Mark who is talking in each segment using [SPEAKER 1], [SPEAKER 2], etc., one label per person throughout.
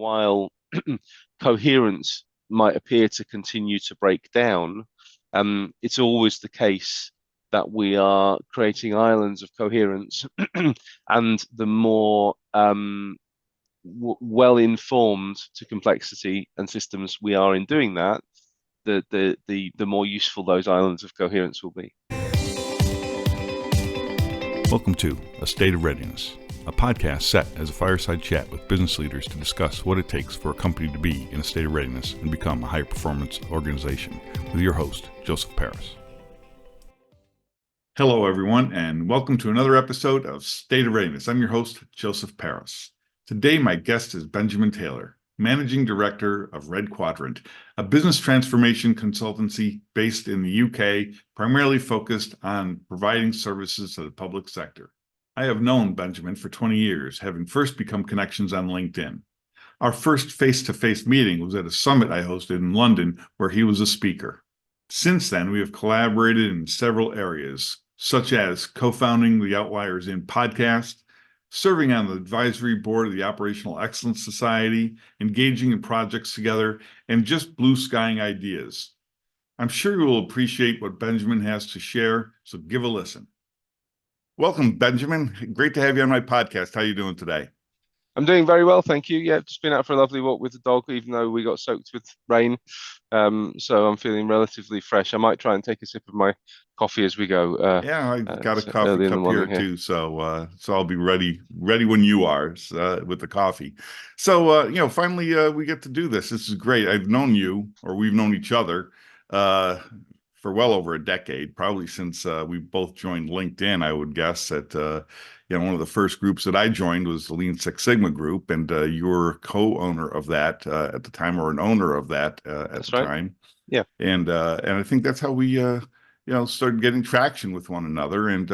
[SPEAKER 1] while coherence might appear to continue to break down, it's always the case that we are creating islands of coherence, and the more well-informed to complexity and systems we are in doing that, the more useful those islands of coherence will be.
[SPEAKER 2] Welcome to A State of Readiness, a podcast set as a fireside chat with business leaders to discuss what it takes for a company to be in a state of readiness and become a high-performance organization, with your host, Joseph Paris. Hello, everyone, and welcome to another episode of State of Readiness. I'm your host, Joseph Paris. Today, my guest is Benjamin Taylor, Managing Director of Red Quadrant, a business transformation consultancy based in the UK, primarily focused on providing services to the public sector. I have known Benjamin for 20 years, having first become connections on LinkedIn. Our first face-to-face meeting was at a summit I hosted in London, where he was a speaker. Since then, we have collaborated in several areas, such as co-founding the Outliers In podcast, serving on the advisory board of the Operational Excellence Society, engaging in projects together, and just blue skying ideas. I'm sure you will appreciate what Benjamin has to share, so give a listen. Welcome, Benjamin. Great to have you on my podcast. How are you doing today?
[SPEAKER 1] I'm doing very well, thank you. Yeah, just been out for a lovely walk with the dog, even though we got soaked with rain. So I'm feeling relatively fresh. I might try and take a sip of my coffee as we go.
[SPEAKER 2] Yeah, I got a coffee cup here too, so I'll be ready when you are with the coffee. So finally we get to do this. This is great. I've known you, or we've known each other, for well over a decade, probably since we both joined LinkedIn. I would guess that one of the first groups that I joined was the Lean Six Sigma group, and you were co-owner of that at the time, or an owner of that at the time.
[SPEAKER 1] Yeah,
[SPEAKER 2] and I think that's how we started getting traction with one another. And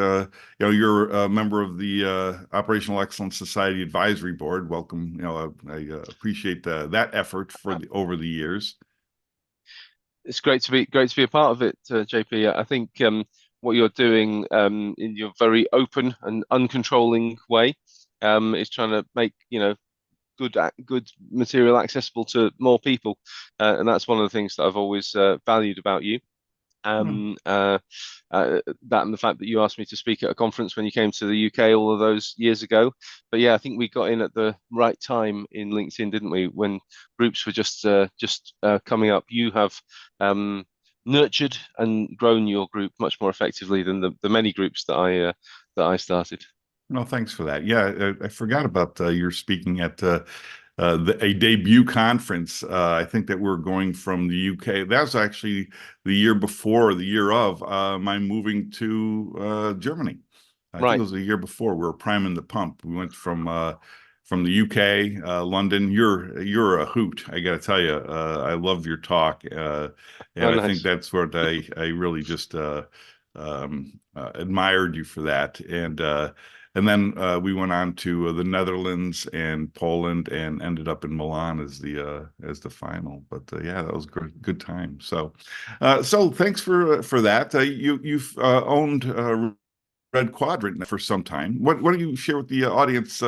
[SPEAKER 2] you're a member of the Operational Excellence Society Advisory Board. Welcome. I appreciate that effort over the years.
[SPEAKER 1] It's great to be a part of it, JP. I think what you're doing in your very open and uncontrolling way is trying to make good material accessible to more people, and that's one of the things that I've always valued about you. That and the fact that you asked me to speak at a conference when you came to the UK all of those years ago. But yeah, I think we got in at the right time in LinkedIn, didn't we? When groups were just coming up. You have nurtured and grown your group much more effectively than the many groups that I started.
[SPEAKER 2] No, thanks for that. Yeah, I forgot about your speaking at a debut conference. I think that we're going from the UK. That was actually the year before, the year of my moving to Germany. I think it was the year before. We were priming the pump. We went from the UK, London. You're a hoot, I got to tell you. I love your talk, and I think that's what I really just admired you for that. And then we went on to the Netherlands and Poland, and ended up in Milan as the final. But yeah, that was good time. So thanks for that. You've owned Red Quadrant for some time. What do you share with the audience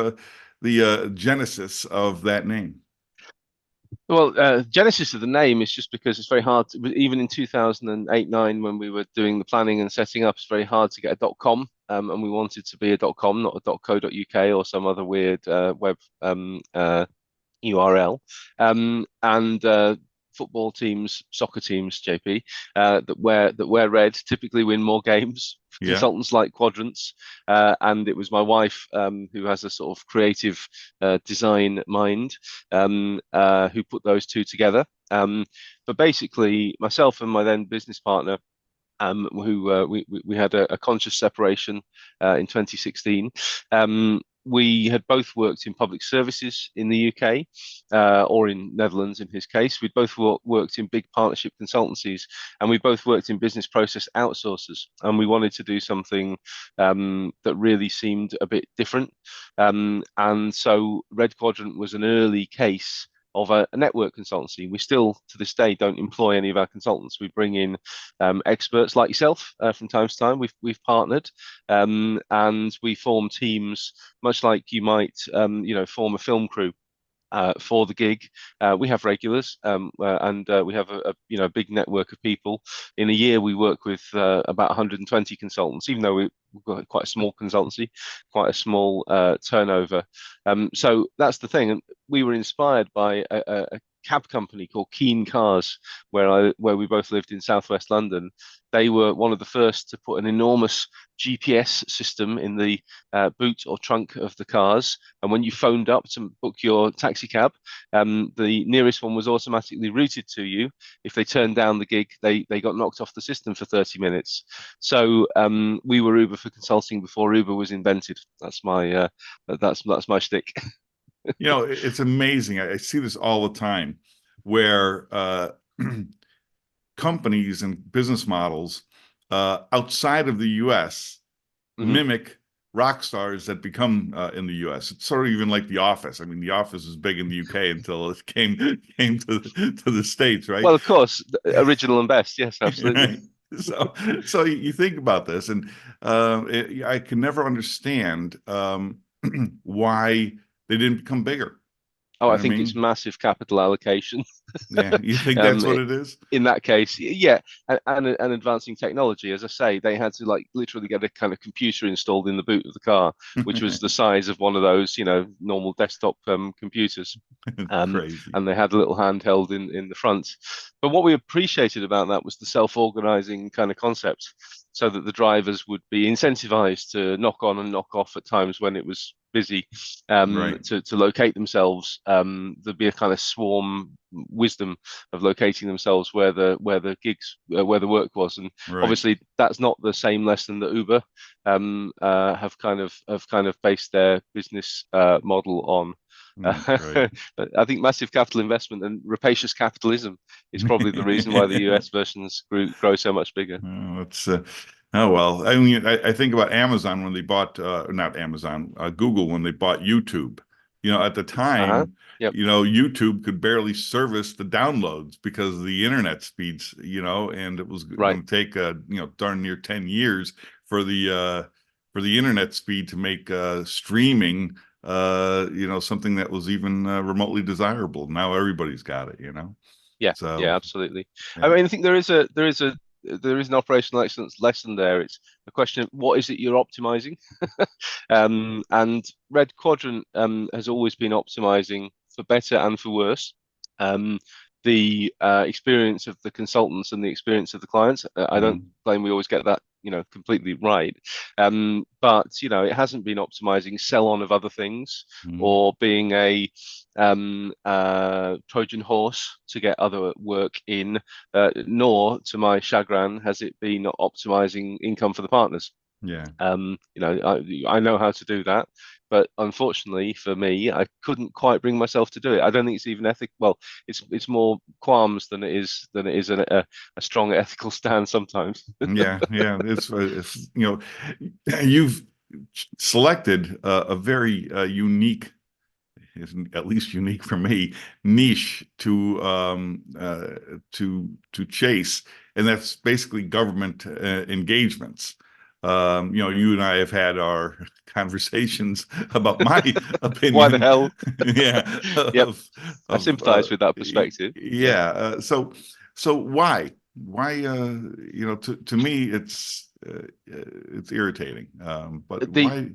[SPEAKER 2] the genesis of that name?
[SPEAKER 1] Well, genesis of the name is just because it's very hard even in 2008-9, when we were doing the planning and setting up, it's very hard to get a .com, and we wanted to be a .com, not a .co.uk or some other weird web URL. And football teams, soccer teams, JP, that wear red typically win more games.
[SPEAKER 2] Yeah.
[SPEAKER 1] Consultants like quadrants, and it was my wife, who has a sort of creative design mind, who put those two together. But basically, myself and my then business partner, who we had a conscious separation in 2016. We had both worked in public services in the UK, or in Netherlands in his case. We'd both worked in big partnership consultancies, and we both worked in business process outsourcers. And we wanted to do something that really seemed a bit different. And so Red Quadrant was an early case of a network consultancy. We still, to this day, don't employ any of our consultants. We bring in experts like yourself from time to time. We've partnered, and we form teams, much like you might, form a film crew. for the gig. We have regulars, and we have a big network of people. In a year, we work with about 120 consultants, even though we've got quite a small consultancy, quite a small turnover. So that's the thing. And we were inspired by a cab company called Keen Cars, where we both lived in southwest London. They were one of the first to put an enormous GPS system in the boot or trunk of the cars, and when you phoned up to book your taxi cab, the nearest one was automatically routed to you. If they turned down the gig, they got knocked off the system for 30 minutes. So we were Uber for consulting before Uber was invented. That's my shtick.
[SPEAKER 2] It's amazing. I see this all the time where companies and business models outside of the US mimic rock stars that become in the US. It's sort of even like The Office. I mean, The Office was big in the UK until it came to the States, right?
[SPEAKER 1] Well, of course, original and best. Yes, absolutely.
[SPEAKER 2] So you think about this, and I can never understand why they didn't become bigger.
[SPEAKER 1] Oh, I think it's massive capital allocation.
[SPEAKER 2] Yeah, you think that's what it is?
[SPEAKER 1] In that case, yeah, and advancing technology. As I say, they had to like literally get a kind of computer installed in the boot of the car, which was the size of one of those, normal desktop computers.
[SPEAKER 2] Crazy.
[SPEAKER 1] And they had a little handheld in the front. But what we appreciated about that was the self-organizing kind of concept, so that the drivers would be incentivized to knock on and knock off at times when it was busy,
[SPEAKER 2] Right.
[SPEAKER 1] to locate themselves. There'd be a kind of swarm wisdom of locating themselves where the where the work was, and
[SPEAKER 2] Right.
[SPEAKER 1] obviously that's not the same lesson that Uber have kind of based their business model on.
[SPEAKER 2] Right.
[SPEAKER 1] But I think massive capital investment and rapacious capitalism is probably the reason why the US versions grow so much bigger.
[SPEAKER 2] Oh, oh well. I mean, I think about Amazon when they bought, not Amazon, Google when they bought YouTube. At the time,
[SPEAKER 1] Yep.
[SPEAKER 2] YouTube could barely service the downloads because of the internet speeds, and it was
[SPEAKER 1] Right.
[SPEAKER 2] going to take, darn near 10 years for the internet speed to make streaming, something that was even remotely desirable. Now everybody's got it,
[SPEAKER 1] Yeah,
[SPEAKER 2] So,
[SPEAKER 1] yeah, absolutely. I
[SPEAKER 2] yeah.
[SPEAKER 1] mean, I think there is an operational excellence lesson there. It's a question of what is it you're optimizing? And Red Quadrant has always been optimizing for better and for worse. Um, the experience of the consultants and the experience of the clients. I don't claim we always get that, completely right. But it hasn't been optimizing sell on of other things or being a Trojan horse to get other work in, nor, to my chagrin, has it been optimizing income for the partners.
[SPEAKER 2] Yeah.
[SPEAKER 1] I know how to do that, but unfortunately for me, I couldn't quite bring myself to do it. I don't think it's even ethical. Well, it's more qualms than it is a strong ethical stand sometimes.
[SPEAKER 2] Yeah. You've selected a very unique, at least unique for me, niche to chase, and that's basically government engagements. You and I have had our conversations about my
[SPEAKER 1] Why the
[SPEAKER 2] opinion.
[SPEAKER 1] hell?
[SPEAKER 2] Yeah.
[SPEAKER 1] Yep. I sympathize with that perspective.
[SPEAKER 2] Yeah. So why? To me, it's irritating. But
[SPEAKER 1] The
[SPEAKER 2] why?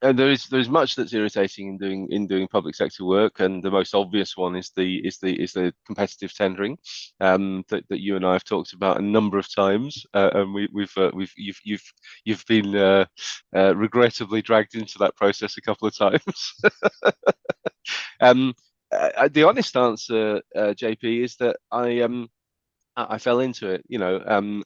[SPEAKER 1] And there's much that's irritating in doing public sector work, and the most obvious one is the competitive tendering, that you and I have talked about a number of times, and you've been regrettably dragged into that process a couple of times. Um, the honest answer, JP, is that I fell into it.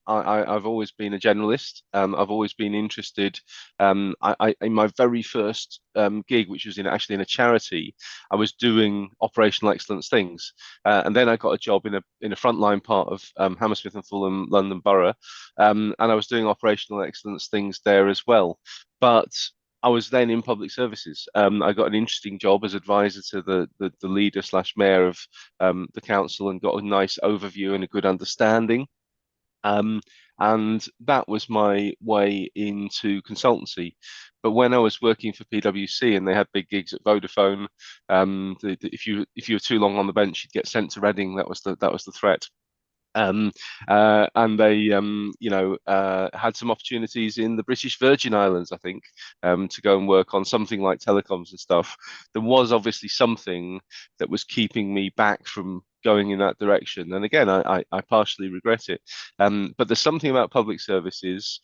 [SPEAKER 1] I've always been a generalist. I've always been interested. In my very first gig, which was actually in a charity, I was doing operational excellence things, and then I got a job in a frontline part of Hammersmith and Fulham, London Borough, and I was doing operational excellence things there as well. But I was then in public services. I got an interesting job as advisor to the leader slash mayor of the council, and got a nice overview and a good understanding. Um, And that was my way into consultancy. But when I was working for PwC and they had big gigs at Vodafone, if you were too long on the bench, you'd get sent to Reading. That was the threat. And they, had some opportunities in the British Virgin Islands, I think, to go and work on something like telecoms and stuff. There was obviously something that was keeping me back from going in that direction. And again, I partially regret it. But there's something about public services.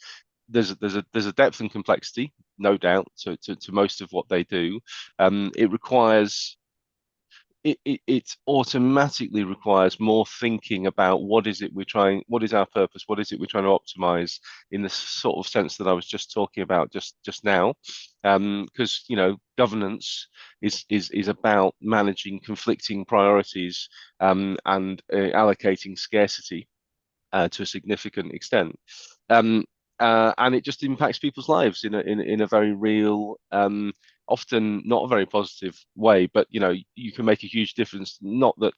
[SPEAKER 1] There's a depth and complexity, no doubt, to most of what they do. It requires it automatically requires more thinking about what is it we're trying, what is our purpose, what is it we're trying to optimize in the sort of sense that I was just talking about just now. Because governance is about managing conflicting priorities, and allocating scarcity to a significant extent. Um, and it just impacts people's lives in a very real, often not a very positive way. But you can make a huge difference. Not that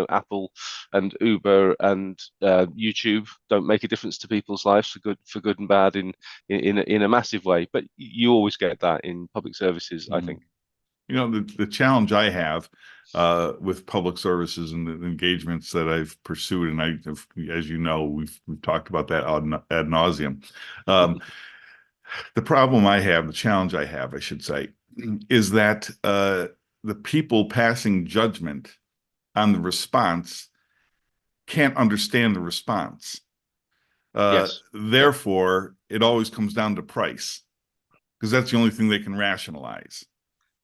[SPEAKER 1] Apple and Uber and YouTube don't make a difference to people's lives for good and bad in a massive way. But you always get that in public services, I think.
[SPEAKER 2] The challenge I have with public services and the engagements that I've pursued, and as you know, we've talked about that ad nauseum. The problem I have, the challenge I have, I should say, is that the people passing judgment on the response can't understand the response.
[SPEAKER 1] Yes.
[SPEAKER 2] Therefore, it always comes down to price, because that's the only thing they can rationalize.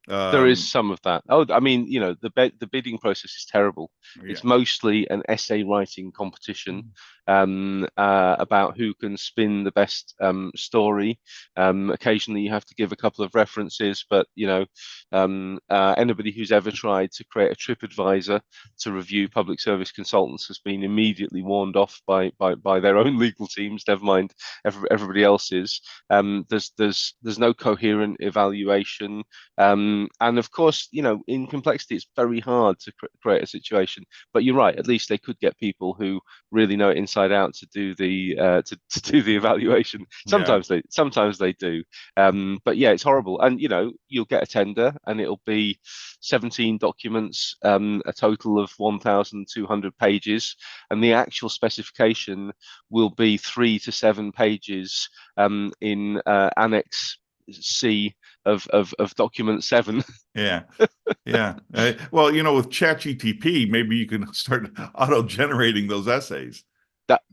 [SPEAKER 1] There is some of that. Oh, I mean, the bidding process is terrible.
[SPEAKER 2] Yeah.
[SPEAKER 1] It's mostly an essay writing competition, about who can spin the best story. Occasionally, you have to give a couple of references, but anybody who's ever tried to create a TripAdvisor to review public service consultants has been immediately warned off by their own legal teams. Never mind everybody else's. There's no coherent evaluation. And of course, in complexity, it's very hard to create a situation. But you're right. At least they could get people who really know it inside out to do the to do the evaluation. Sometimes they do. But yeah, it's horrible. And you'll get a tender, and it'll be 17 documents, a total of 1,200 pages, and the actual specification will be 3 to 7 pages in Annex C of document 7.
[SPEAKER 2] Yeah. Well, with ChatGTP, maybe you can start auto-generating those essays.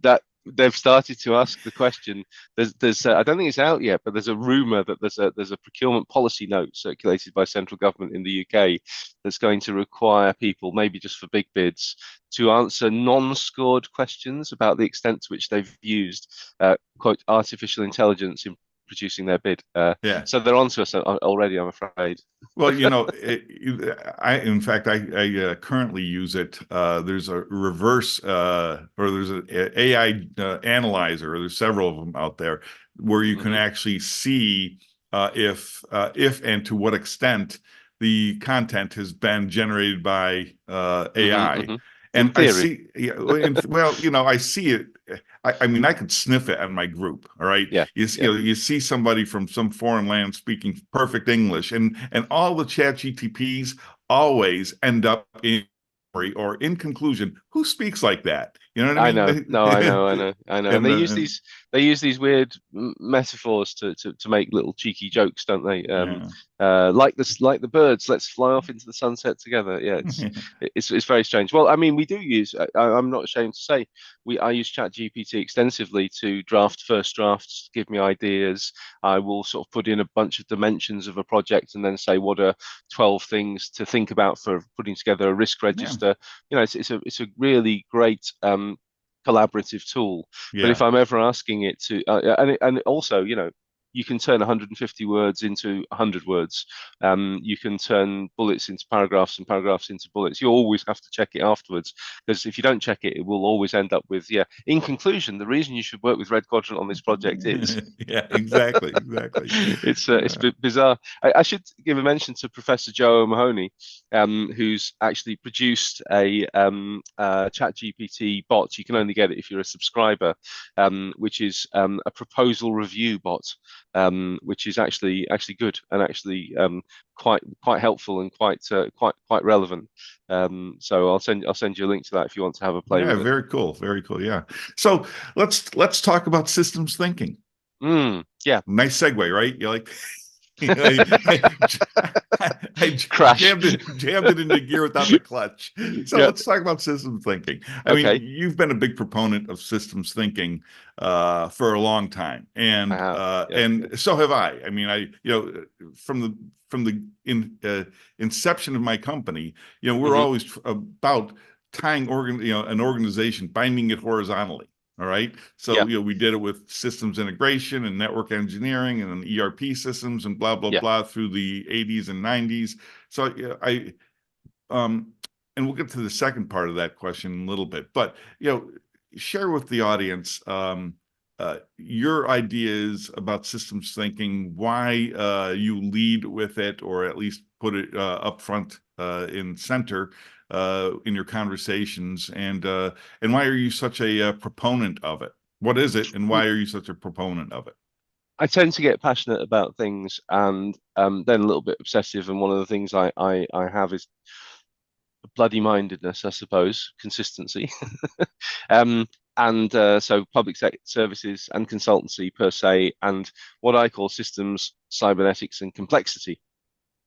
[SPEAKER 1] That they've started to ask the question. There's I don't think it's out yet, but there's a rumor that there's a procurement policy note circulated by central government in the UK that's going to require people, maybe just for big bids, to answer non-scored questions about the extent to which they've used quote artificial intelligence in producing their bid. So they're onto us already, I'm afraid.
[SPEAKER 2] Well, in fact, I currently use it. There's a reverse, or there's an AI analyzer, or there's several of them out there, where you can actually see if and to what extent the content has been generated by AI. And I see, I see it. I mean, I could sniff it on my group. All right.
[SPEAKER 1] Yeah.
[SPEAKER 2] You see somebody from some foreign land speaking perfect English, and all the ChatGPTs always end up in or in conclusion, who speaks like that? You know what I mean?
[SPEAKER 1] I know. No, I know. And they use these weird metaphors to make little cheeky jokes, don't they? Like the birds, let's fly off into the sunset together. Yeah, it's very strange. Well, I mean, we do use. I'm not ashamed to say I use ChatGPT extensively to draft first drafts, give me ideas. I will sort of put in a bunch of dimensions of a project and then say what are 12 things to think about for putting together a risk register. It's a really great collaborative tool. But if I'm ever asking it to, and also, you can turn 150 words into 100 words. You can turn bullets into paragraphs and paragraphs into bullets. You always have to check it afterwards, because if you don't check it, it will always end up with, yeah, in conclusion, the reason you should work with Red Quadrant on this project is.
[SPEAKER 2] Yeah, exactly, exactly.
[SPEAKER 1] It's bizarre. I should give a mention to Professor Joe O'Mahony, who's actually produced a ChatGPT bot. You can only get it if you're a subscriber, which is a proposal review bot, which is actually good and actually quite helpful and quite relevant. So I'll send you a link to that if you want to have a play
[SPEAKER 2] Yeah,
[SPEAKER 1] with it.
[SPEAKER 2] very cool, very cool. Yeah. So let's talk about systems thinking.
[SPEAKER 1] Yeah.
[SPEAKER 2] Nice segue, right? You're like, I
[SPEAKER 1] Crash.
[SPEAKER 2] jammed it into gear without the clutch. So
[SPEAKER 1] Yeah.
[SPEAKER 2] let's talk about systems thinking. I mean,
[SPEAKER 1] Okay.
[SPEAKER 2] you've been a big proponent of systems thinking for a long time,
[SPEAKER 1] I
[SPEAKER 2] and
[SPEAKER 1] have. Yeah.
[SPEAKER 2] and so have I. I mean, from the inception of my company, we're
[SPEAKER 1] Hmm.
[SPEAKER 2] always about tying an organization, binding it horizontally. All right. So,
[SPEAKER 1] Yeah.
[SPEAKER 2] we did it with systems integration and network engineering and then ERP systems and blah, blah,
[SPEAKER 1] Yeah.
[SPEAKER 2] blah through the 80s and 90s. So um, and we'll get to the second part of that question in a little bit, but, share with the audience, your ideas about systems thinking, why you lead with it, or at least put it up front in center in your conversations, and why are you such a proponent of it? What is it, and why are you such a proponent of it?
[SPEAKER 1] I tend to get passionate about things, and then a little bit obsessive. And one of the things I have is bloody mindedness, I suppose, consistency. um, and so public services and consultancy per se, and what I call systems, cybernetics, and complexity.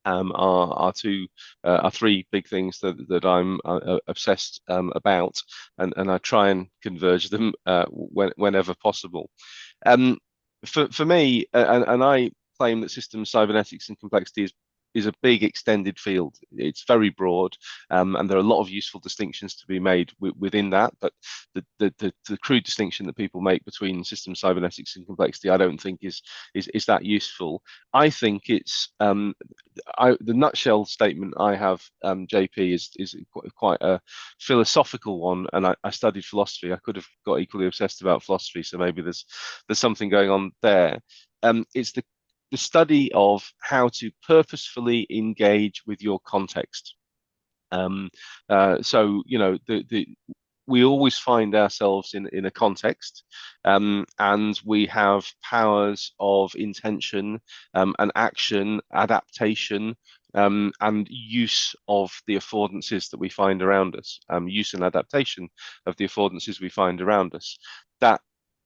[SPEAKER 1] Are three big things that I'm obsessed about, and I try and converge them whenever possible. For me, and I claim that systems, cybernetics, and complexity is a big extended field. It's very broad, and there are a lot of useful distinctions to be made within that. But the crude distinction that people make between systems, cybernetics, and complexity, I don't think is that useful. I think it's the nutshell statement I have, JP, is quite a philosophical one, and I studied philosophy. I could have got equally obsessed about philosophy, so maybe there's something going on there. It's the study of how to purposefully engage with your context. Um, so we always find ourselves in a context, and we have powers of intention, and action, adaptation, and use of the affordances that we find around us, use and adaptation of the affordances we find around us. That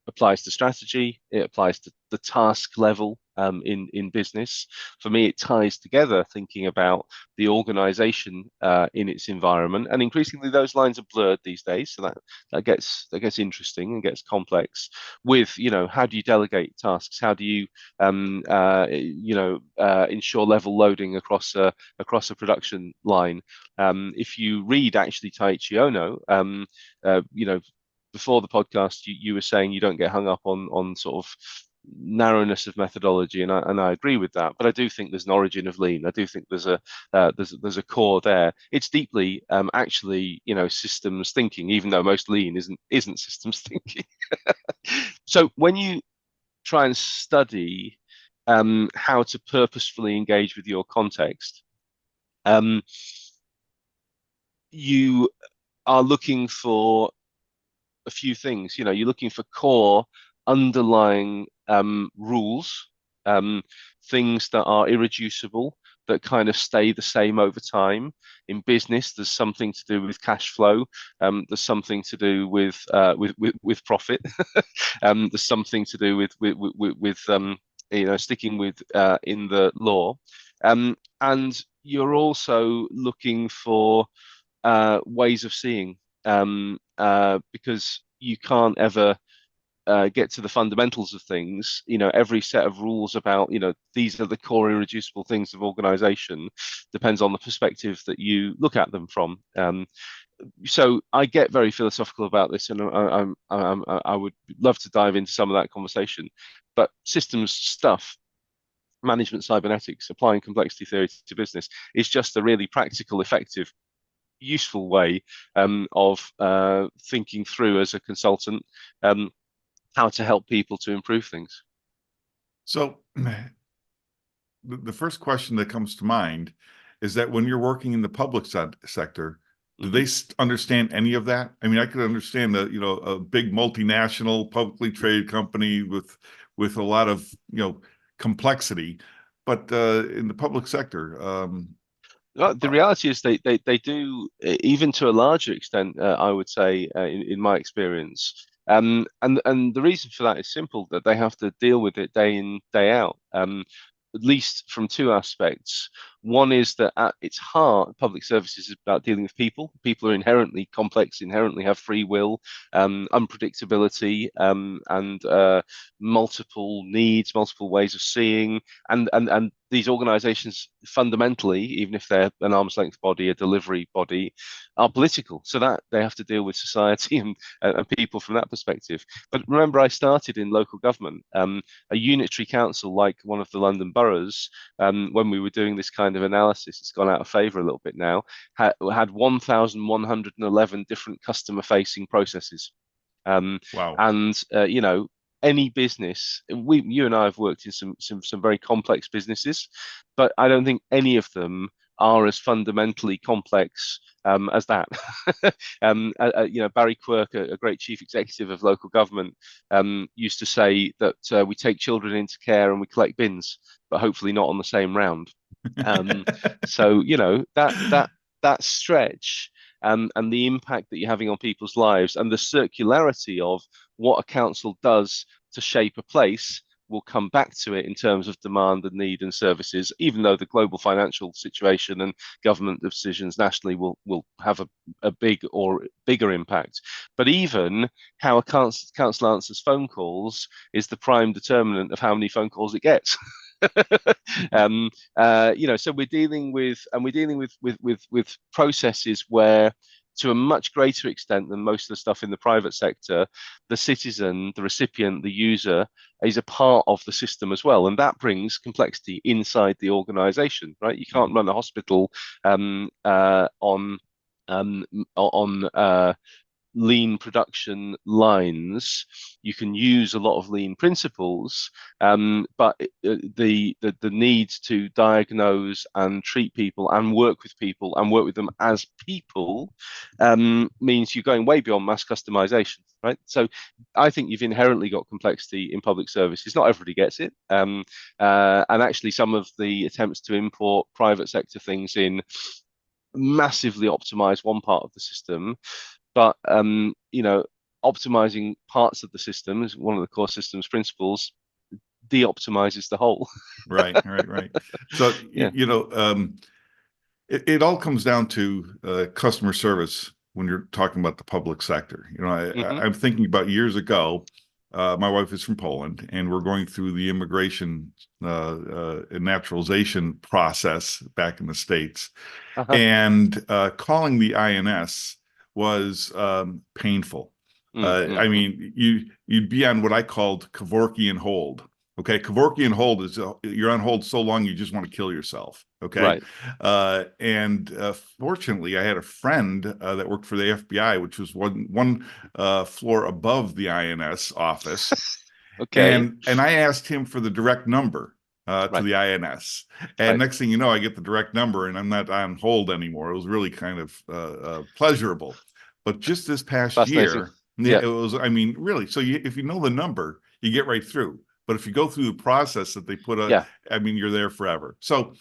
[SPEAKER 1] applies to strategy. It applies to the task level, in business. For me, it ties together thinking about the organization in its environment, and increasingly those lines are blurred these days. So that gets interesting and gets complex. With how do you delegate tasks? How do you ensure level loading across a production line? If you read actually Taiichi Ono, before the podcast, you were saying you don't get hung up on sort of narrowness of methodology, and I agree with that. But I do think there's an origin of lean. I do think there's a core there. It's deeply actually systems thinking, even though most lean isn't systems thinking. So when you try and study how to purposefully engage with your context, um, you are looking for a few things. You're looking for core underlying rules, um, things that are irreducible, that kind of stay the same over time. In business, there's something to do with cash flow. There's something to do with profit. There's something to do with sticking with in the law, and you're also looking for ways of seeing, because you can't ever get to the fundamentals of things, every set of rules about, these are the core irreducible things of organization depends on the perspective that you look at them from. So I get very philosophical about this, and I would love to dive into some of that conversation. But systems stuff, management cybernetics, applying complexity theory to business is just a really practical, effective, useful way of thinking through as a consultant how to help people to improve things.
[SPEAKER 2] So the first question that comes to mind is that when you're working in the public sector, do they understand any of that? I mean, I could understand that, a big multinational publicly traded company with a lot of, complexity, but in the public sector,
[SPEAKER 1] the reality is they do, even to a larger extent, I would say, in my experience. And the reason for that is simple, that they have to deal with it day in, day out. At least from two aspects. One is that at its heart, public services is about dealing with people. People are inherently complex, inherently have free will, unpredictability, and multiple needs, multiple ways of seeing. And these organizations fundamentally, even if they're an arm's length body, a delivery body, are political. So that they have to deal with society and people from that perspective. But remember, I started in local government. A unitary council like one of the London boroughs, when we were doing this kind of analysis, it's gone out of favor a little bit now, had 1,111 different customer-facing processes.
[SPEAKER 2] wow.
[SPEAKER 1] And any business, you and I have worked in some very complex businesses, but I don't think any of them are as fundamentally complex as that. Barry Quirk, a great chief executive of local government, used to say that we take children into care and we collect bins, but hopefully not on the same round. So that stretch and the impact that you're having on people's lives and the circularity of what a council does to shape a place will come back to it in terms of demand and need and services, even though the global financial situation and government decisions nationally will have a big or bigger impact. But even how a council answers phone calls is the prime determinant of how many phone calls it gets. So we're dealing with processes where, to a much greater extent than most of the stuff in the private sector, the citizen, the recipient, the user is a part of the system as well, and that brings complexity inside the organization. Right? You can't run a hospital on lean production lines. You can use a lot of lean principles, but the need to diagnose and treat people and work with them as people means you're going way beyond mass customization, right? So I think you've inherently got complexity in public services. Not everybody gets it, and actually some of the attempts to import private sector things in massively optimize one part of the system, but optimizing parts of the system is one of the core systems principles, de-optimizes the whole.
[SPEAKER 2] Right. So
[SPEAKER 1] Yeah.
[SPEAKER 2] it all comes down to customer service when you're talking about the public sector. I'm thinking about years ago. My wife is from Poland, and we're going through the immigration and naturalization process back in the States. And calling the INS was painful. I mean, you'd be on what I called Kevorkian hold. Okay, Kevorkian hold is you're on hold so long you just want to kill yourself. Okay,
[SPEAKER 1] right.
[SPEAKER 2] And fortunately, I had a friend that worked for the FBI, which was one floor above the INS office.
[SPEAKER 1] Okay.
[SPEAKER 2] And I asked him for the direct number to the INS. And next thing you know, I get the direct number and I'm not on hold anymore. It was really kind of pleasurable. But just this past year, it was, I mean, really, so if you know the number, you get right through. But if you go through the process that they put on, I mean, you're there forever. So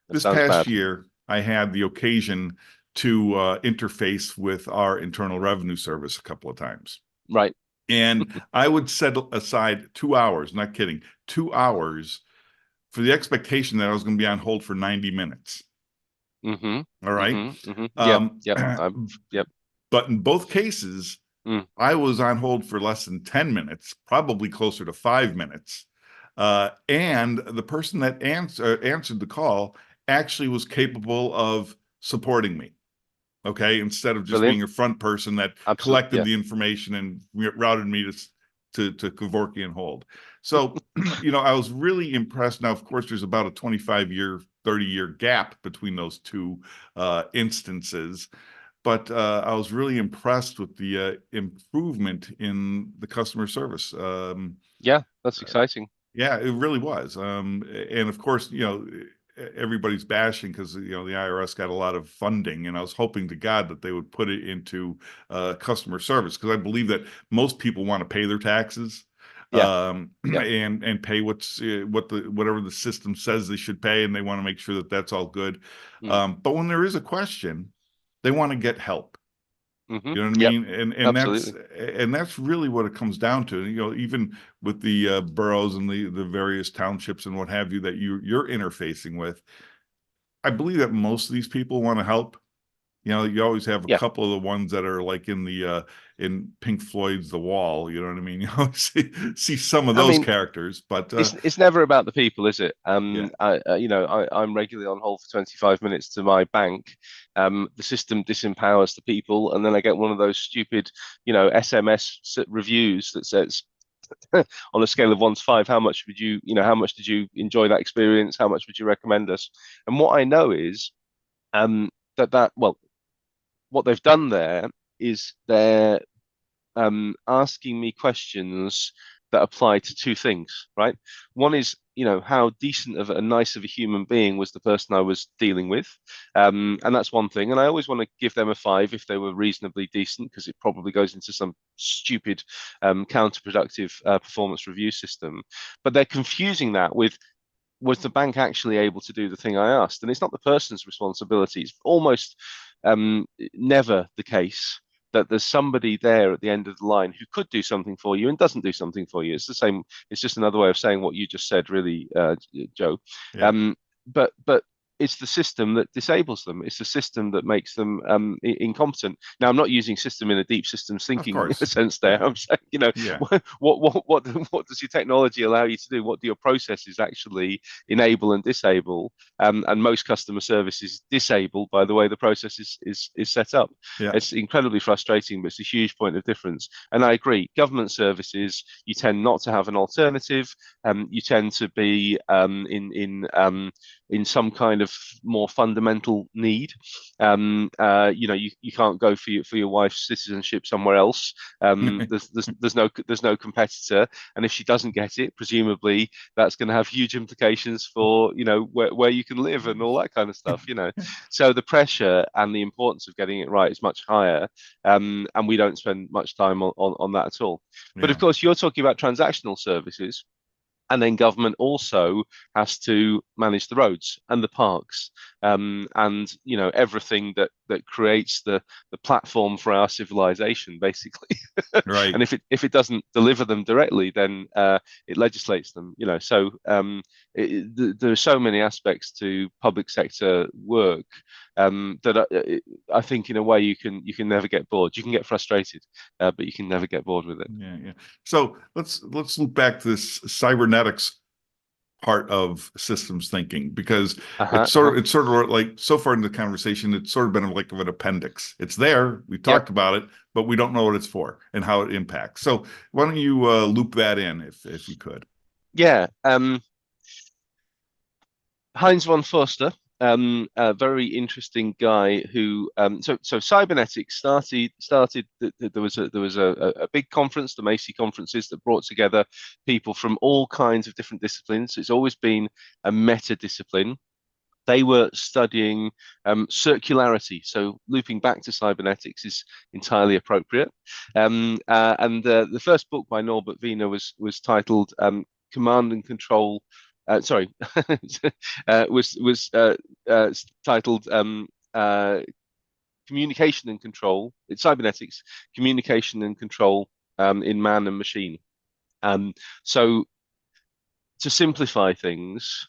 [SPEAKER 2] this past year, I had the occasion to interface with our Internal Revenue Service a couple of times.
[SPEAKER 1] Right.
[SPEAKER 2] And I would set aside 2 hours, not kidding, 2 hours for the expectation that I was going to be on hold for 90 minutes. All right.
[SPEAKER 1] Yep.
[SPEAKER 2] But in both cases,
[SPEAKER 1] Mm.
[SPEAKER 2] I was on hold for less than 10 minutes, probably closer to 5 minutes. And the person that answered the call actually was capable of supporting me. Okay, instead of just
[SPEAKER 1] Brilliant.
[SPEAKER 2] being a front person that
[SPEAKER 1] Absolutely.
[SPEAKER 2] collected
[SPEAKER 1] Yeah.
[SPEAKER 2] the information and routed me to Kevorkian hold. So, I was really impressed. Now, of course, there's about a 25-year, 30-year gap between those two instances, but I was really impressed with the improvement in the customer service.
[SPEAKER 1] Yeah, that's exciting.
[SPEAKER 2] Yeah, it really was. And of course, everybody's bashing because the IRS got a lot of funding, and I was hoping to God that they would put it into customer service, because I believe that most people want to pay their taxes,
[SPEAKER 1] Yeah. Yeah.
[SPEAKER 2] and pay whatever the system says they should pay, and they want to make sure that that's all good.
[SPEAKER 1] Mm.
[SPEAKER 2] But when there is a question, they want to get help.
[SPEAKER 1] Hmm.
[SPEAKER 2] You know what I
[SPEAKER 1] Yep.
[SPEAKER 2] mean?
[SPEAKER 1] Absolutely.
[SPEAKER 2] And that's really what it comes down to. Even with the boroughs and the various townships and what have you that you're interfacing with, I believe that most of these people want to help. You always have a
[SPEAKER 1] Yeah.
[SPEAKER 2] couple of the ones that are like in Pink Floyd's The Wall. You know what I mean? You always see some of
[SPEAKER 1] I
[SPEAKER 2] those
[SPEAKER 1] mean,
[SPEAKER 2] characters, but
[SPEAKER 1] it's never about the people, is it?
[SPEAKER 2] yeah,
[SPEAKER 1] I'm regularly on hold for 25 minutes to my bank. The system disempowers the people, and then I get one of those stupid, SMS reviews that says, on a scale of 1 to 5, how much did you enjoy that experience? How much would you recommend us? And what I know is, well, what they've done there is they're asking me questions that apply to two things, right? One is, how decent of a nice of a human being was the person I was dealing with, and that's one thing. And I always want to give them a 5 if they were reasonably decent, because it probably goes into some stupid, counterproductive performance review system. But they're confusing that with, was the bank actually able to do the thing I asked? And it's not the person's responsibility. It's almost never the case that there's somebody there at the end of the line who could do something for you and doesn't do something for you. It's the same. It's just another way of saying what you just said, really, Joe.
[SPEAKER 2] yeah,
[SPEAKER 1] Um, but it's the system that disables them. It's the system that makes them incompetent. Now, I'm not using system in a deep systems
[SPEAKER 2] of
[SPEAKER 1] thinking
[SPEAKER 2] course,
[SPEAKER 1] sense there.
[SPEAKER 2] yeah,
[SPEAKER 1] I'm saying,
[SPEAKER 2] yeah,
[SPEAKER 1] what does your technology allow you to do? What do your processes actually enable and disable? And most customer service is disabled by the way the process is set up.
[SPEAKER 2] yeah,
[SPEAKER 1] It's incredibly frustrating, but it's a huge point of difference. And I agree, government services, you tend not to have an alternative. You tend to be in some kind of more fundamental need. You can't go for your wife's citizenship somewhere else. There's no competitor, and if she doesn't get it, presumably that's going to have huge implications for where you can live and all that kind of stuff. So the pressure and the importance of getting it right is much higher, and we don't spend much time on that at all. But of
[SPEAKER 2] yeah,
[SPEAKER 1] course, you're talking about transactional services, and then government also has to manage the roads and the parks, and everything that creates the platform for our civilization, basically.
[SPEAKER 2] right,
[SPEAKER 1] And if it doesn't deliver them directly, then it legislates them. So there are so many aspects to public sector work, that I think in a way you can never get bored. You can get frustrated, but you can never get bored with it.
[SPEAKER 2] yeah, yeah. So let's loop back to this cybernetics part of systems thinking, because
[SPEAKER 1] Uh-huh, uh-huh.
[SPEAKER 2] it's sort of like, so far in the conversation it's sort of been like of an appendix. It's there, we
[SPEAKER 1] Yep.
[SPEAKER 2] talked about it, but we don't know what it's for and how it impacts. So why don't you loop that in if you could?
[SPEAKER 1] Yeah. Heinz von Foster, a very interesting guy who, so cybernetics started. There was a big conference, the Macy conferences, that brought together people from all kinds of different disciplines. It's always been a meta discipline. They were studying circularity, so looping back to cybernetics is entirely appropriate. And the first book by Norbert Wiener was titled Command and Control. Sorry, was titled Communication and Control. It's cybernetics, communication and control in man and machine. So to simplify things,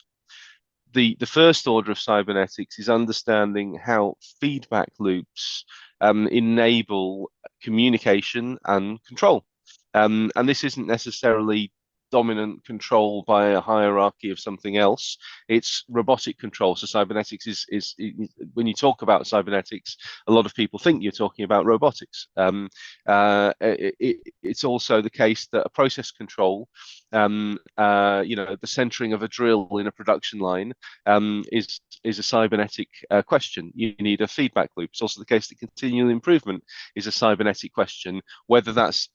[SPEAKER 1] the first order of cybernetics is understanding how feedback loops enable communication and control. And this isn't necessarily dominant control by a hierarchy of something else. It's robotic control. So cybernetics is when you talk about cybernetics, a lot of people think you're talking about robotics. It's also the case that a process control, the centering of a drill in a production line, is a cybernetic question. You need a feedback loop. It's also the case that continual improvement is a cybernetic question, whether that's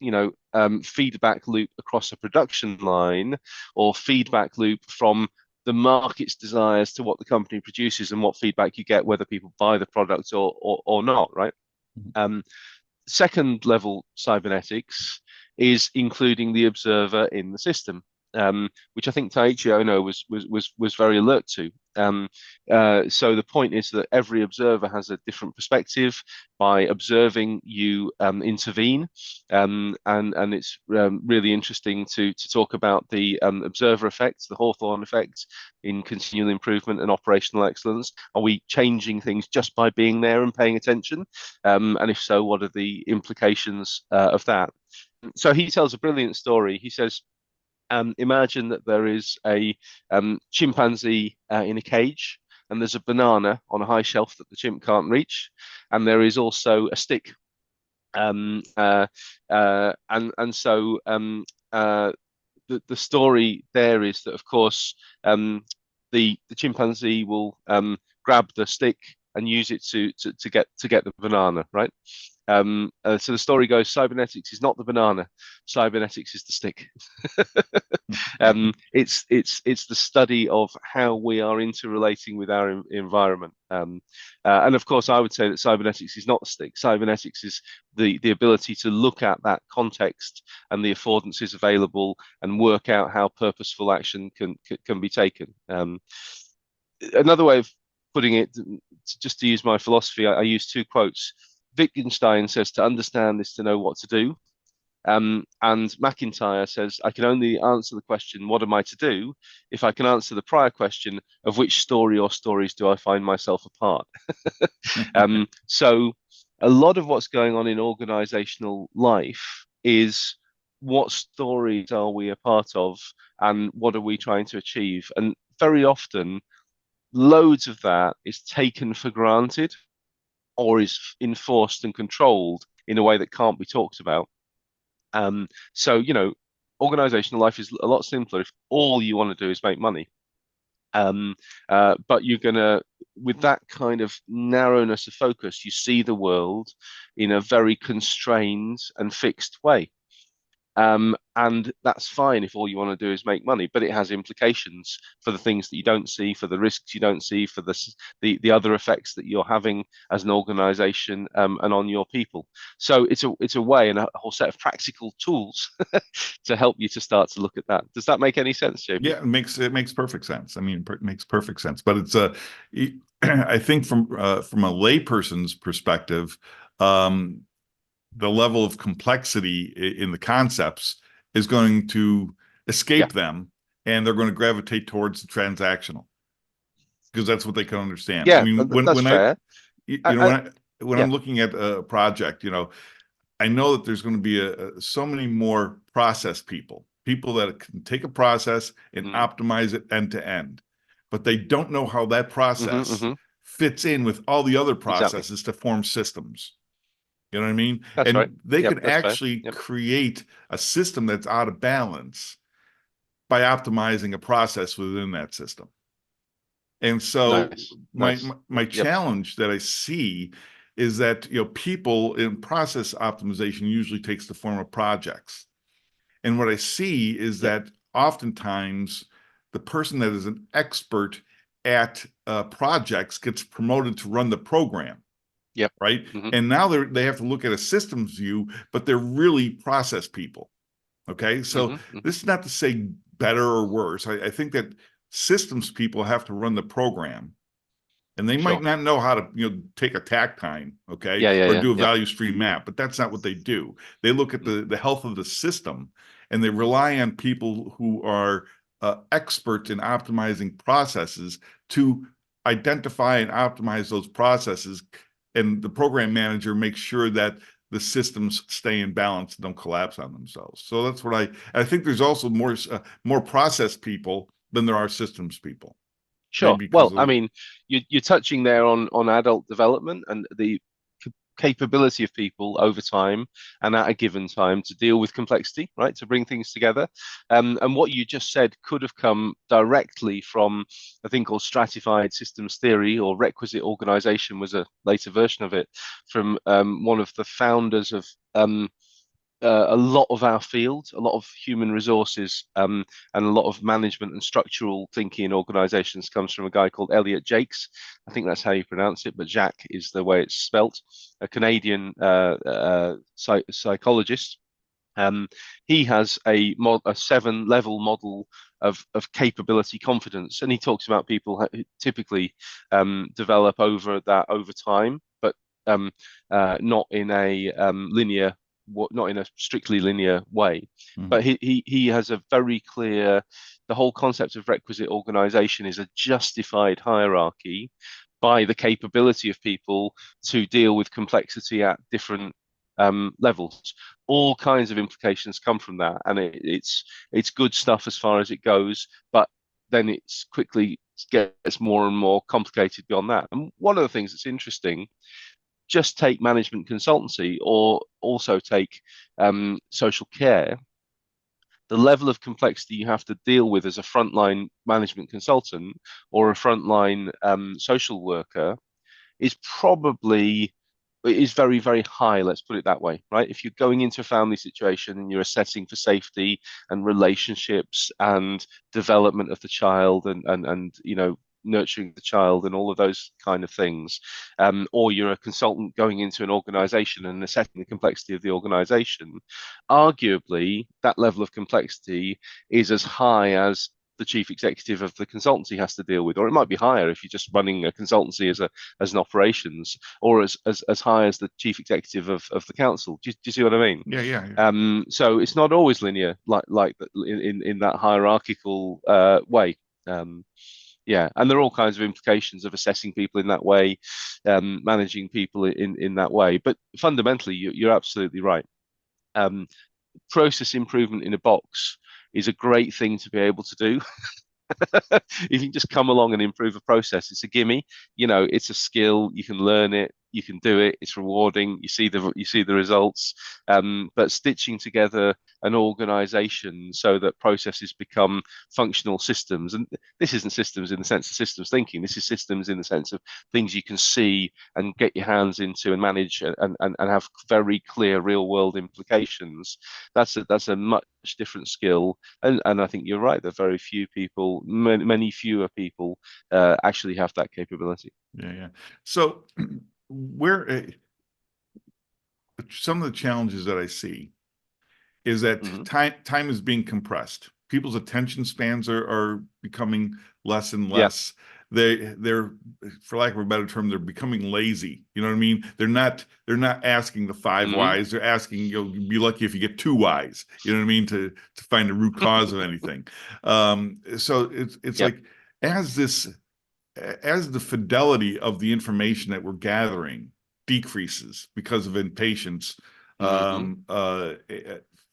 [SPEAKER 1] feedback loop across a production line or feedback loop from the market's desires to what the company produces and what feedback you get, whether people buy the product or not, right? Second level cybernetics is including the observer in the system, which I think Taiichi Ohno was very alert to. So the point is that every observer has a different perspective. By observing, you intervene, and it's really interesting to talk about the observer effects, the Hawthorne effect in continual improvement and operational excellence. Are we changing things just by being there and paying attention? And if so, what are the implications of that? So he tells a brilliant story. He says, imagine that there is a chimpanzee in a cage, and there's a banana on a high shelf that the chimp can't reach, and there is also a stick. And so the story there is that, of course, the chimpanzee will grab the stick and use it to get the banana, right? So the story goes, cybernetics is not the banana, cybernetics is the stick. It's the study of how we are interrelating with our environment. And of course, I would say that cybernetics is not the stick. Cybernetics is the ability to look at that context and the affordances available and work out how purposeful action can be taken. Another way of putting it, just to use my philosophy, I use two quotes. Wittgenstein says to understand is to know what to do. And McIntyre says, I can only answer the question, what am I to do, if I can answer the prior question of which story or stories do I find myself a part. So a lot of what's going on in organizational life is what stories are we a part of and what are we trying to achieve? And very often, loads of that is taken for granted or is enforced and controlled in a way that can't be talked about. So, organizational life is a lot simpler if all you want to do is make money. But you're going to, with that kind of narrowness of focus, you see the world in a very constrained and fixed way. And that's fine if all you want to do is make money, but it has implications for the things that you don't see, for the risks you don't see, for the other effects that you're having as an organization and on your people. So it's a way and a whole set of practical tools to help you to start to look at that. Does that make any sense, JP?
[SPEAKER 2] Yeah, it makes perfect sense. I mean, it makes perfect sense. But it's I think from a layperson's perspective, the level of complexity in the concepts is going to escape them, and they're going to gravitate towards the transactional because that's what they can understand.
[SPEAKER 1] Yeah,
[SPEAKER 2] I mean,
[SPEAKER 1] that's fair.
[SPEAKER 2] When I'm looking at a project, I know that there's going to be so many more process people that can take a process and optimize it end to end, but they don't know how that process fits in with all the other processes to form systems. You know what I mean?
[SPEAKER 1] That's right.
[SPEAKER 2] They can actually create a system that's out of balance by optimizing a process within that system. And so my challenge that I see is that people in process optimization usually takes the form of projects. And what I see is that oftentimes the person that is an expert at projects gets promoted to run the program.
[SPEAKER 1] Yep.
[SPEAKER 2] Right. And now they have to look at a systems view, but they're really process people. Okay. So this is not to say better or worse. I think that systems people have to run the program, and they might not know how to, take a tactime, or do a value stream map, but that's not what they do. They look at the health of the system, and they rely on people who are experts in optimizing processes to identify and optimize those processes, and the program manager makes sure that the systems stay in balance and don't collapse on themselves. So that's what I think. There's also more process people than there are systems people.
[SPEAKER 1] Sure.
[SPEAKER 2] Maybe because
[SPEAKER 1] Well,
[SPEAKER 2] of
[SPEAKER 1] I mean, you're touching there on adult development and the capability of people over time and at a given time to deal with complexity, right? To bring things together. And what you just said could have come directly from a thing called stratified systems theory, or requisite organization was a later version of it, from one of the founders of a lot of our field, a lot of human resources, and a lot of management and structural thinking in organizations comes from a guy called Elliot Jakes. I think that's how you pronounce it, but Jacques is the way it's spelt. A Canadian psychologist. He has a 7-level model of capability confidence, and he talks about people who typically develop over time, but not in a not in a strictly linear way. But he has a very clear, the whole concept of requisite organization is a justified hierarchy by the capability of people to deal with complexity at different levels. All kinds of implications come from that, and it's good stuff as far as it goes, but then it's quickly gets more and more complicated beyond that. And one of the things that's interesting, just take management consultancy, or also take social care. The level of complexity you have to deal with as a frontline management consultant or a frontline social worker is probably is very, very high. Let's put it that way, right? If you're going into a family situation and you're assessing for safety and relationships and development of the child, and nurturing the child and all of those kind of things, or you're a consultant going into an organization and assessing the complexity of the organization, arguably that level of complexity is as high as the chief executive of the consultancy has to deal with, or it might be higher if you're just running a consultancy as an operations, or as high as the chief executive of the council. Do you see what I mean?
[SPEAKER 2] Yeah.
[SPEAKER 1] So it's not always linear, like in that hierarchical way. Yeah, and there are all kinds of implications of assessing people in that way, managing people in that way. But fundamentally, you're absolutely right. Process improvement in a box is a great thing to be able to do. If you just come along and improve a process, it's a gimme. It's a skill. You can learn it. You can do it. It's rewarding. You see the results. But stitching together an organization so that processes become functional systems, and this isn't systems in the sense of systems thinking. This is systems in the sense of things you can see and get your hands into and manage, and have very clear real world implications. That's a much different skill, and I think you're right. There are very few people, many fewer people, actually have that capability.
[SPEAKER 2] Yeah. So where some of the challenges that I see is that
[SPEAKER 1] Mm-hmm.
[SPEAKER 2] time is being compressed. People's attention spans are becoming less and
[SPEAKER 1] Yeah.
[SPEAKER 2] less. They're, for lack of a better term, they're becoming lazy. You know what I mean? They're not asking the 5
[SPEAKER 1] Mm-hmm.
[SPEAKER 2] whys. They're asking, you'll be lucky if you get 2 whys. You know what I mean? To find the root cause of anything. So it's
[SPEAKER 1] Yep.
[SPEAKER 2] like, as the fidelity of the information that we're gathering decreases because of impatience,
[SPEAKER 1] Mm-hmm.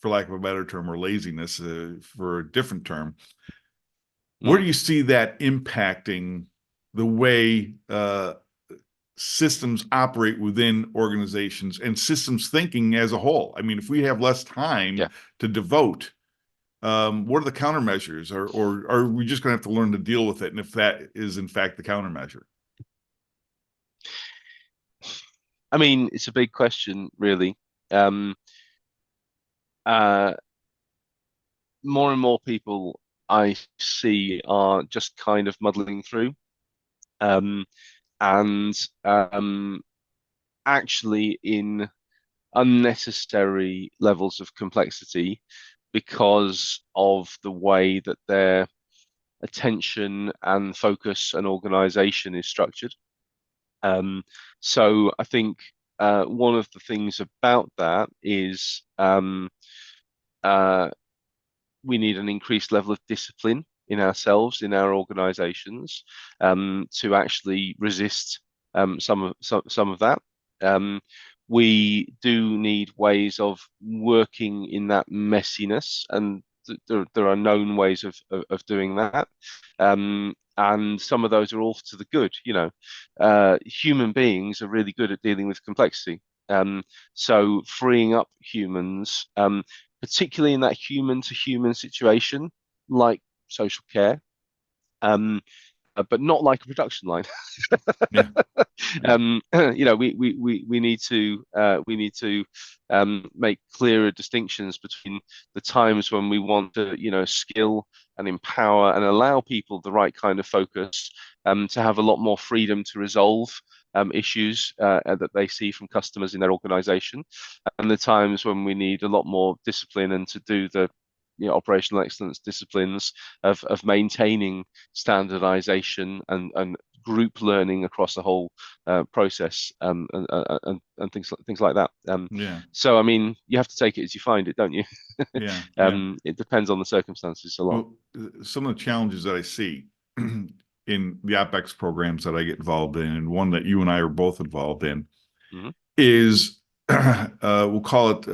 [SPEAKER 2] for lack of a better term, or laziness, for a different term, where do you see that impacting the way systems operate within organizations and systems thinking as a whole? I mean, if we have less time
[SPEAKER 1] Yeah.
[SPEAKER 2] to devote, what are the countermeasures, or are we just going to have to learn to deal with it? And if that is in fact the countermeasure?
[SPEAKER 1] I mean, it's a big question, really. Um, uh, More and more people I see are just kind of muddling through, um, and actually in unnecessary levels of complexity because of the way that their attention and focus and organization is structured. So I think one of the things about that is, uh, we need an increased level of discipline in ourselves, in our organizations, to actually resist some of that. We do need ways of working in that messiness, and there are known ways of doing that. And some of those are all to the good. Human beings are really good at dealing with complexity. So freeing up humans, particularly in that human to human situation, like social care, but not like a production line.
[SPEAKER 2] Yeah. Yeah.
[SPEAKER 1] We need to make clearer distinctions between the times when we want to, skill and empower and allow people the right kind of focus, to have a lot more freedom to resolve issues that they see from customers in their organization, and the times when we need a lot more discipline and to do the operational excellence disciplines of maintaining standardization and group learning across the whole process, and things like that.
[SPEAKER 2] Yeah.
[SPEAKER 1] So I mean, you have to take it as you find it, don't you?
[SPEAKER 2] Yeah. Yeah.
[SPEAKER 1] It depends on the circumstances a lot.
[SPEAKER 2] Well, some of the challenges that I see in the OpEx programs that I get involved in, and one that you and I are both involved in,
[SPEAKER 1] Mhm.
[SPEAKER 2] is we'll call it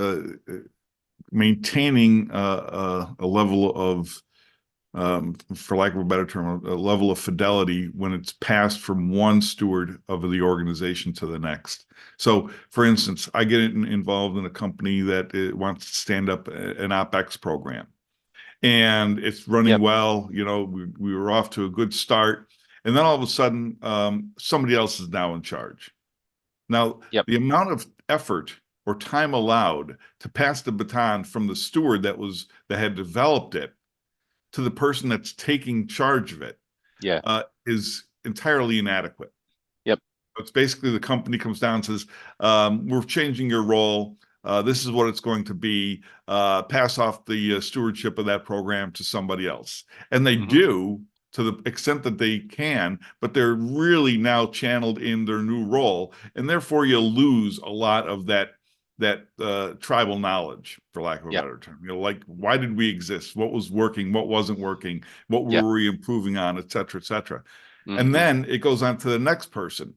[SPEAKER 2] maintaining a level of, for lack of a better term, a level of fidelity when it's passed from one steward of the organization to the next. So, for instance, I get involved in a company that wants to stand up an OpEx program, and it's running
[SPEAKER 1] Yep.
[SPEAKER 2] well. We were off to a good start, and then all of a sudden, somebody else is now in charge. Now,
[SPEAKER 1] Yep.
[SPEAKER 2] the amount of effort or time allowed to pass the baton from the steward that had developed it to the person that's taking charge of it
[SPEAKER 1] Yeah.
[SPEAKER 2] is entirely inadequate.
[SPEAKER 1] Yep.
[SPEAKER 2] It's basically the company comes down and says, we're changing your role. This is what it's going to be. Pass off the stewardship of that program to somebody else. And they
[SPEAKER 1] Hmm.
[SPEAKER 2] do, to the extent that they can, but they're really now channeled in their new role. And therefore you lose a lot of that tribal knowledge, for lack of a
[SPEAKER 1] Yep.
[SPEAKER 2] better term. Like, why did we exist? What was working? What wasn't working? What
[SPEAKER 1] Yep.
[SPEAKER 2] were we improving on, et cetera, et cetera. And
[SPEAKER 1] Hmm.
[SPEAKER 2] then it goes on to the next person.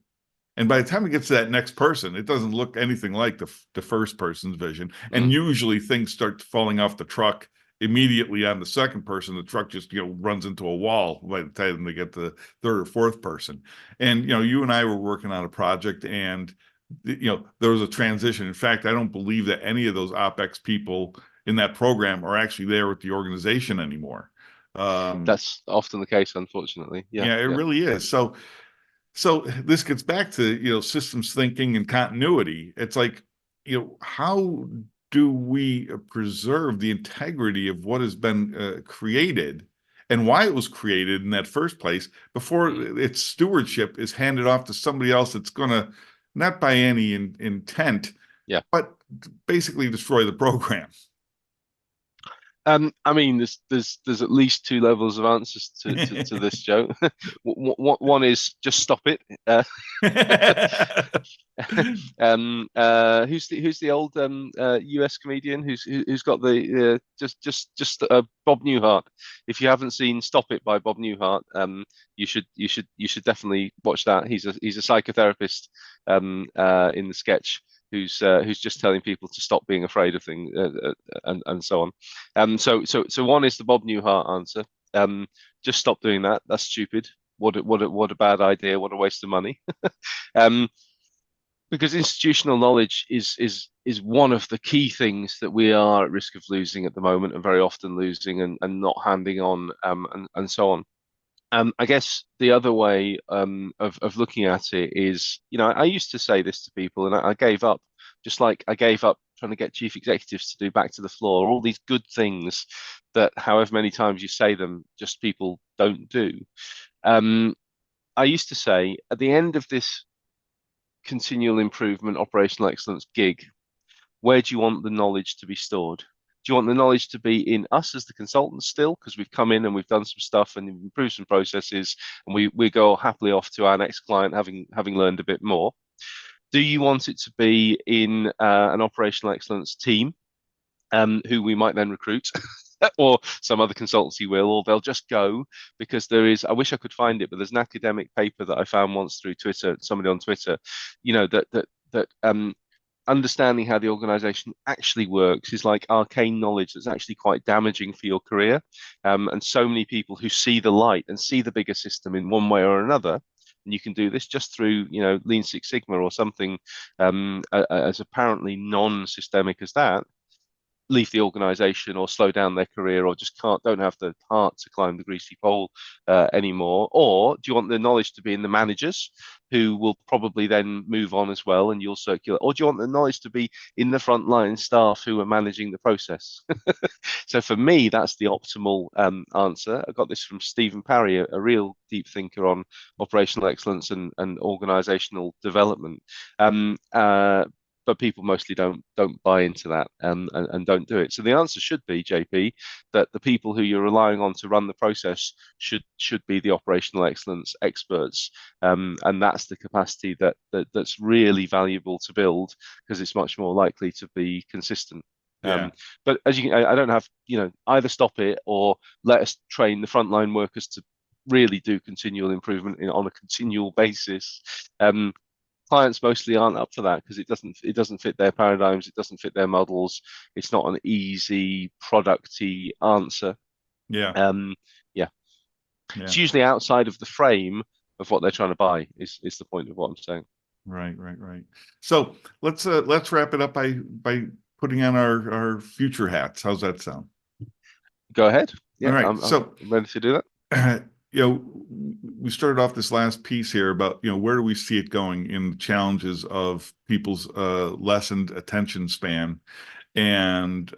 [SPEAKER 2] And by the time it gets to that next person, it doesn't look anything like the first person's vision.
[SPEAKER 1] Hmm.
[SPEAKER 2] And usually things start falling off the truck immediately on the second person. The truck just, runs into a wall by the time they get the third or fourth person. And, you and I were working on a project, and, there was a transition. In fact, I don't believe that any of those OpEx people in that program are actually there with the organization anymore.
[SPEAKER 1] That's often the case, unfortunately. Yeah.
[SPEAKER 2] Yeah, it
[SPEAKER 1] Yeah.
[SPEAKER 2] really is. So this gets back to, systems thinking and continuity. It's like, how do we preserve the integrity of what has been created and why it was created in that first place before
[SPEAKER 1] Mm.
[SPEAKER 2] its stewardship is handed off to somebody else that's going to, not by any intent,
[SPEAKER 1] Yeah.
[SPEAKER 2] but basically destroy the program.
[SPEAKER 1] I mean, there's at least two levels of answers to this, Joe. One is just stop it. Who's the old US comedian who's got the just Bob Newhart. If you haven't seen Stop It by Bob Newhart, you should definitely watch that. He's a psychotherapist in the sketch who's just telling people to stop being afraid of things, and so on. So one is the Bob Newhart answer. Just stop doing that. That's stupid. What a bad idea. What a waste of money. Um, because institutional knowledge is one of the key things that we are at risk of losing at the moment, and very often losing and not handing on, and so on. I guess the other way of looking at it is, I used to say this to people, and I gave up, just like I gave up trying to get chief executives to do back to the floor, all these good things that, however many times you say them, just people don't do. Um, I used to say at the end of this continual improvement, operational excellence gig, where do you want the knowledge to be stored? Do you want the knowledge to be in us as the consultants still, because we've come in and we've done some stuff and improved some processes, and we go happily off to our next client having learned a bit more? Do you want it to be in an operational excellence team, who we might then recruit? or some other consultancy will, or they'll just go because there is, I wish I could find it, but there's an academic paper that I found once through Twitter, somebody on Twitter, that understanding how the organization actually works is like arcane knowledge that's actually quite damaging for your career. And so many people who see the light and see the bigger system in one way or another, and you can do this just through, Lean Six Sigma or something as apparently non-systemic as that, leave the organization or slow down their career or just don't have the heart to climb the greasy pole anymore? Or do you want the knowledge to be in the managers who will probably then move on as well and you'll circulate? Or do you want the knowledge to be in the frontline staff who are managing the process? So for me, that's the optimal answer. I got this from Stephen Parry, a real deep thinker on operational excellence and organizational development. But people mostly don't buy into that and don't do it. So the answer should be, JP, that the people who you're relying on to run the process should be the operational excellence experts, and that's the capacity that's really valuable to build because it's much more likely to be consistent.
[SPEAKER 2] Yeah.
[SPEAKER 1] But as you can, I don't have, either stop it or let us train the frontline workers to really do continual improvement on a continual basis. Clients mostly aren't up for that because it doesn't fit their paradigms, it doesn't fit their models. It's not an easy, producty answer.
[SPEAKER 2] Yeah.
[SPEAKER 1] Yeah.
[SPEAKER 2] Yeah.
[SPEAKER 1] It's usually outside of the frame of what they're trying to buy, is the point of what I'm saying.
[SPEAKER 2] Right. So let's wrap it up by putting on our future hats. How's that sound?
[SPEAKER 1] Go ahead. Yeah,
[SPEAKER 2] All right.
[SPEAKER 1] I'm ready to do that.
[SPEAKER 2] We started off this last piece here about, where do we see it going in the challenges of people's lessened attention span and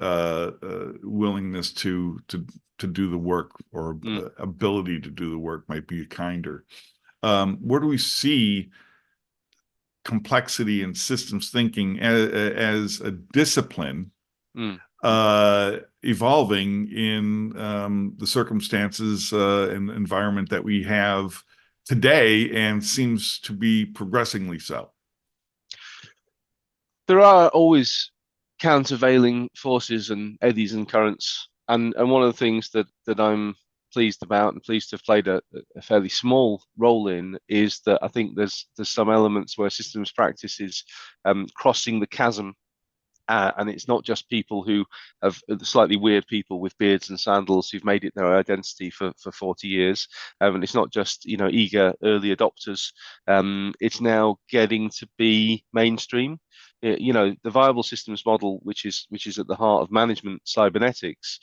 [SPEAKER 2] willingness to do the work, or ability to do the work might be kinder. Where do we see complexity and systems thinking as a discipline evolving in the circumstances and environment that we have today, and seems to be progressingly so?
[SPEAKER 1] There are always countervailing forces and eddies and currents, and one of the things that I'm pleased about and pleased to have played a fairly small role in is that I think there's some elements where systems practice is crossing the chasm. And it's not just people who have slightly weird people with beards and sandals who've made it their identity for 40 years. And it's not just, eager early adopters. It's now getting to be mainstream. The viable systems model, which is at the heart of management cybernetics,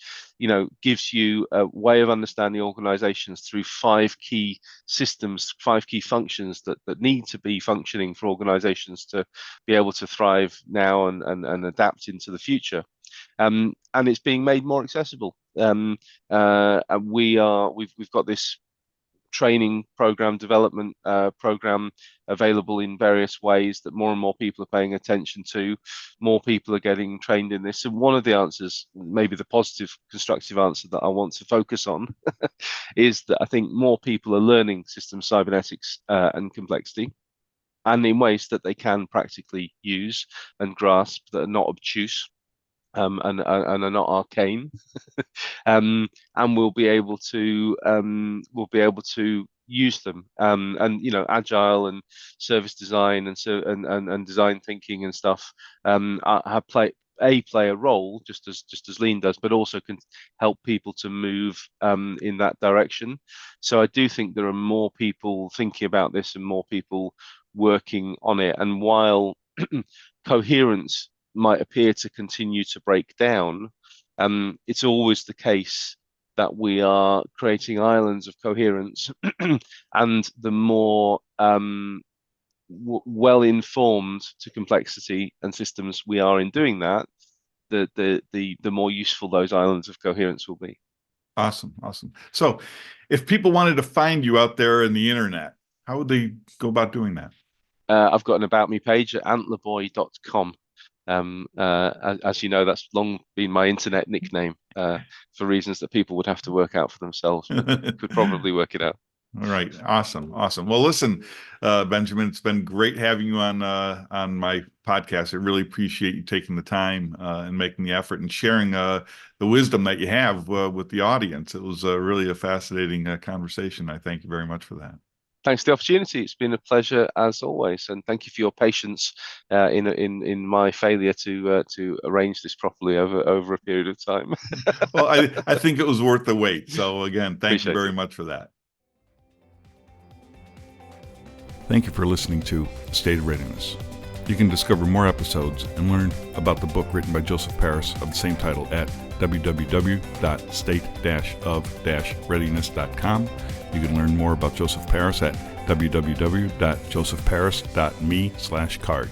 [SPEAKER 1] gives you a way of understanding organizations through 5 key systems, 5 key functions that need to be functioning for organizations to be able to thrive now and adapt into the future. And it's being made more accessible. And we've got this training program, development program available in various ways that more and more people are paying attention to. More people are getting trained in this. And one of the answers, maybe the positive, constructive answer that I want to focus on, is that I think more people are learning systems cybernetics and complexity, and in ways that they can practically use and grasp, that are not obtuse and are not arcane. And we'll be able to use them. And agile and service design and design thinking and stuff have play a role just as lean does, but also can help people to move in that direction. So I do think there are more people thinking about this and more people working on it. And while coherence might appear to continue to break down, it's always the case that we are creating islands of coherence, and the more well-informed to complexity and systems we are in doing that, the more useful those islands of coherence will be.
[SPEAKER 2] Awesome. So, if people wanted to find you out there in the internet, how would they go about doing that?
[SPEAKER 1] I've got an about me page at antlerboy.com. As you know, that's long been my internet nickname for reasons that people would have to work out for themselves, but could probably work it out.
[SPEAKER 2] All right. Awesome. Well, listen, Benjamin, it's been great having you on my podcast. I really appreciate you taking the time and making the effort and sharing the wisdom that you have with the audience. It was really a fascinating conversation. I thank you very much for that.
[SPEAKER 1] Thanks for the opportunity. It's been a pleasure as always, and thank you for your patience in my failure to arrange this properly over a period of time.
[SPEAKER 2] Well, I think it was worth the wait. So again, thank you very much for that. Thank you for listening to State of Readiness. You can discover more episodes and learn about the book written by Joseph Paris of the same title at www.state-of-readiness.com. You can learn more about Joseph Paris at www.josephparis.me/card.